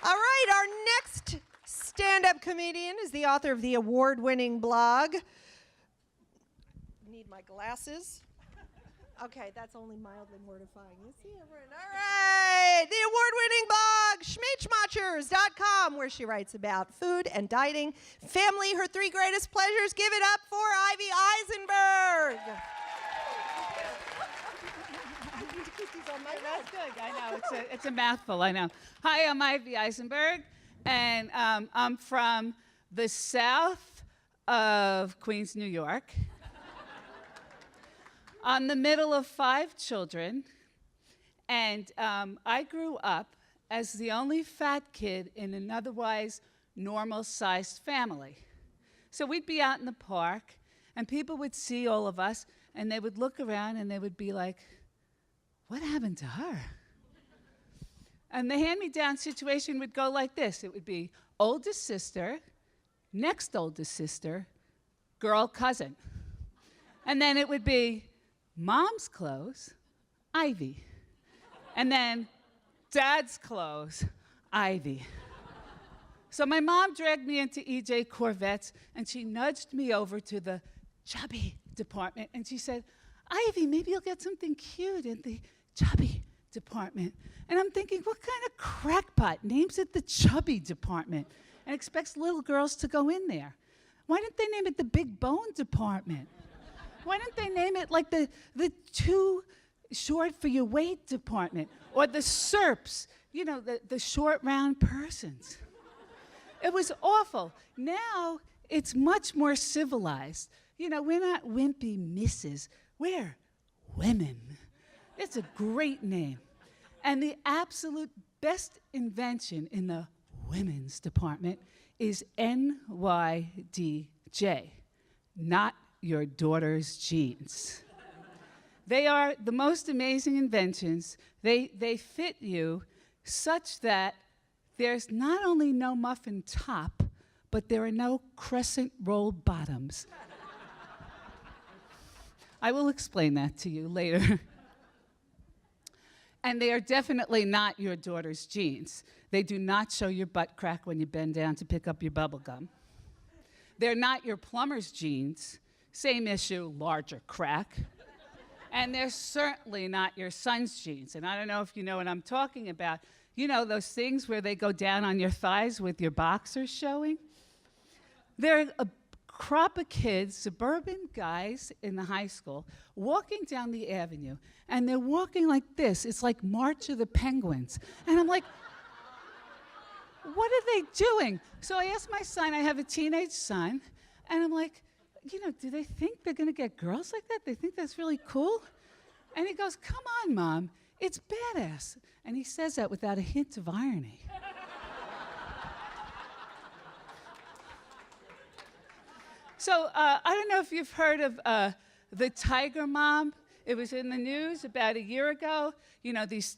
All right, our next stand-up comedian is the author of the award-winning blog. Need my glasses. Okay, that's only mildly mortifying. You see everyone. All right, the award-winning blog, schmeechmachers.com, where she writes about food and dieting, family, her three greatest pleasures. Give it up for Ivy Eisenberg. That's good. I know. It's a mouthful. I know. Hi, I'm Ivy Eisenberg, and I'm from the south of Queens, New York. I'm the middle of 5 children, and I grew up as the only fat kid in an otherwise normal-sized family. So we'd be out in the park, and people would see all of us, and they would look around, and they would be like, what happened to her? And the hand-me-down situation would go like this. It would be oldest sister, next oldest sister, girl cousin. And then it would be mom's clothes, Ivy. And then dad's clothes, Ivy. So my mom dragged me into EJ Corvettes, and she nudged me over to the chubby department, and she said, Ivy, maybe you'll get something cute in the chubby department. And I'm thinking, what kind of crackpot names it the chubby department and expects little girls to go in there? Why didn't they name it the big bone department? Why didn't they name it like the too short for your weight department? Or the SERPs, you know, the short round persons. It was awful. Now it's much more civilized. You know, we're not wimpy misses, we're women. It's a great name. And the absolute best invention in the women's department is NYDJ, not your daughter's jeans. They are the most amazing inventions. They fit you such that there's not only no muffin top, but there are no crescent roll bottoms. I will explain that to you later. And they are definitely not your daughter's jeans. They do not show your butt crack when you bend down to pick up your bubble gum. They're not your plumber's jeans. Same issue, larger crack. And they're certainly not your son's jeans. And I don't know if you know what I'm talking about. You know those things where they go down on your thighs with your boxers showing? They're a crop of kids, suburban guys in the high school, walking down the avenue, and they're walking like this. It's like March of the Penguins. And I'm like, what are they doing? So I asked my son, I have a teenage son, and I'm like, you know, do they think they're gonna get girls like that? They think that's really cool? And he goes, come on, Mom, it's badass. And he says that without a hint of irony. So I don't know if you've heard of the Tiger Mom. It was in the news about a year ago. You know, these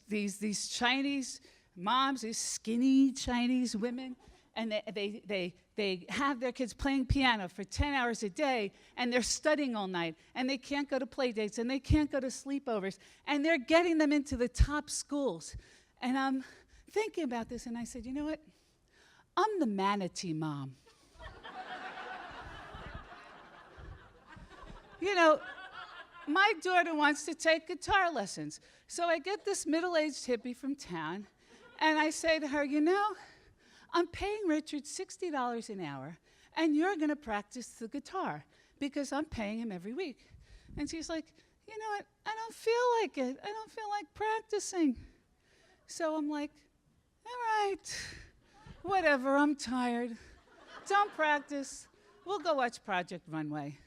Chinese moms, these skinny Chinese women, and they have their kids playing piano for 10 hours a day, and they're studying all night, and they can't go to play dates, and they can't go to sleepovers, and they're getting them into the top schools. And I'm thinking about this, and I said, you know what? I'm the manatee mom. You know, my daughter wants to take guitar lessons. So I get this middle-aged hippie from town, and I say to her, you know, I'm paying Richard $60 an hour, and you're going to practice the guitar because I'm paying him every week. And she's like, you know what? I don't feel like it. I don't feel like practicing. So I'm like, all right, whatever, I'm tired. Don't practice. We'll go watch Project Runway.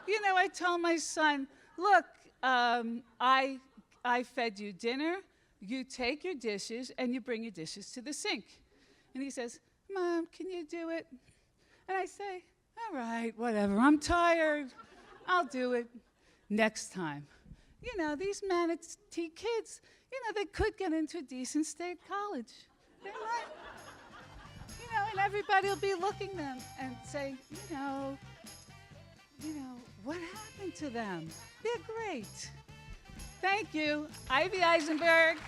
You know, I tell my son, look, I fed you dinner, you take your dishes, and you bring your dishes to the sink. And he says, Mom, can you do it? And I say, all right, whatever, I'm tired. I'll do it next time. You know, these manatee kids, you know, they could get into a decent state college. They might. You know, and everybody will be looking at them and say, you know, what happened to them? They're great. Thank you. Ivy Eisenberg.